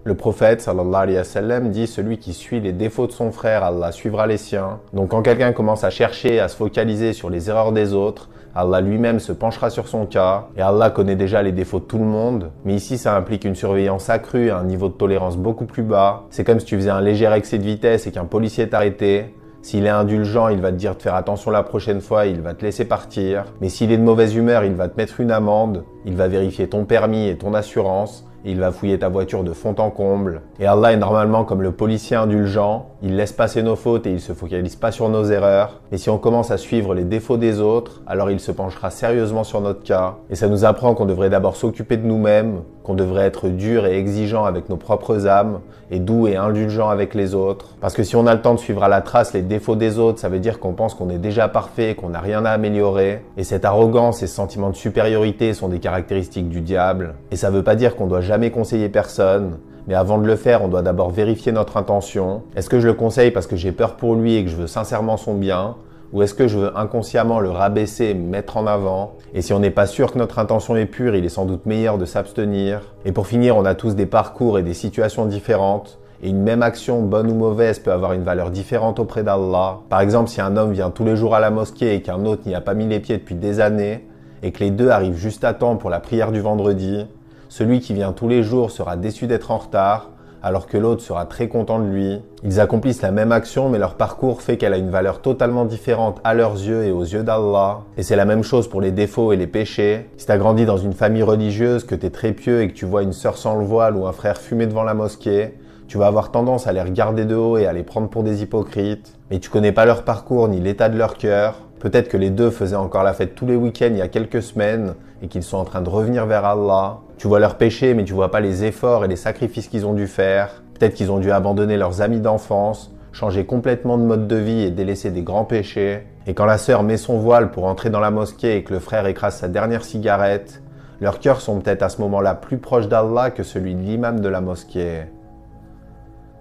Le prophète, sallallahu alayhi wa sallam, dit « Celui qui suit les défauts de son frère, Allah suivra les siens ». Donc quand quelqu'un commence à chercher, à se focaliser sur les erreurs des autres, Allah lui-même se penchera sur son cas, et Allah connaît déjà les défauts de tout le monde. Mais ici, ça implique une surveillance accrue, un niveau de tolérance beaucoup plus bas. C'est comme si tu faisais un léger excès de vitesse et qu'un policier t'arrêtait. S'il est indulgent, il va te dire de faire attention la prochaine fois, il va te laisser partir. Mais s'il est de mauvaise humeur, il va te mettre une amende, il va vérifier ton permis et ton assurance, et il va fouiller ta voiture de fond en comble. Et Allah est normalement comme le policier indulgent, il laisse passer nos fautes et il se focalise pas sur nos erreurs. Mais si on commence à suivre les défauts des autres, alors il se penchera sérieusement sur notre cas. Et ça nous apprend qu'on devrait d'abord s'occuper de nous-mêmes, qu'on devrait être dur et exigeant avec nos propres âmes, et doux et indulgent avec les autres. Parce que si on a le temps de suivre à la trace les défauts des autres, ça veut dire qu'on pense qu'on est déjà parfait, qu'on n'a rien à améliorer. Et cette arrogance et ce sentiment de supériorité sont des caractéristiques du diable. Et ça veut pas dire qu'on doit jamais conseiller personne, mais avant de le faire, on doit d'abord vérifier notre intention. Est-ce que je le conseille parce que j'ai peur pour lui et que je veux sincèrement son bien ? Ou est-ce que je veux inconsciemment le rabaisser et me mettre en avant? Et si on n'est pas sûr que notre intention est pure, il est sans doute meilleur de s'abstenir. Et pour finir, on a tous des parcours et des situations différentes. Et une même action, bonne ou mauvaise, peut avoir une valeur différente auprès d'Allah. Par exemple, si un homme vient tous les jours à la mosquée et qu'un autre n'y a pas mis les pieds depuis des années, et que les deux arrivent juste à temps pour la prière du vendredi, celui qui vient tous les jours sera déçu d'être en retard, alors que l'autre sera très content de lui. Ils accomplissent la même action, mais leur parcours fait qu'elle a une valeur totalement différente à leurs yeux et aux yeux d'Allah. Et c'est la même chose pour les défauts et les péchés. Si t'as grandi dans une famille religieuse, que t'es très pieux et que tu vois une sœur sans le voile ou un frère fumer devant la mosquée, tu vas avoir tendance à les regarder de haut et à les prendre pour des hypocrites. Mais tu connais pas leur parcours ni l'état de leur cœur. Peut-être que les deux faisaient encore la fête tous les week-ends il y a quelques semaines et qu'ils sont en train de revenir vers Allah. Tu vois leurs péchés, mais tu vois pas les efforts et les sacrifices qu'ils ont dû faire. Peut-être qu'ils ont dû abandonner leurs amis d'enfance, changer complètement de mode de vie et délaisser des grands péchés. Et quand la sœur met son voile pour entrer dans la mosquée et que le frère écrase sa dernière cigarette, leurs cœurs sont peut-être à ce moment-là plus proches d'Allah que celui de l'imam de la mosquée.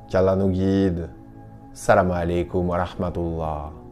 Qu'Allah nous guide. Salam alaikum wa rahmatullah.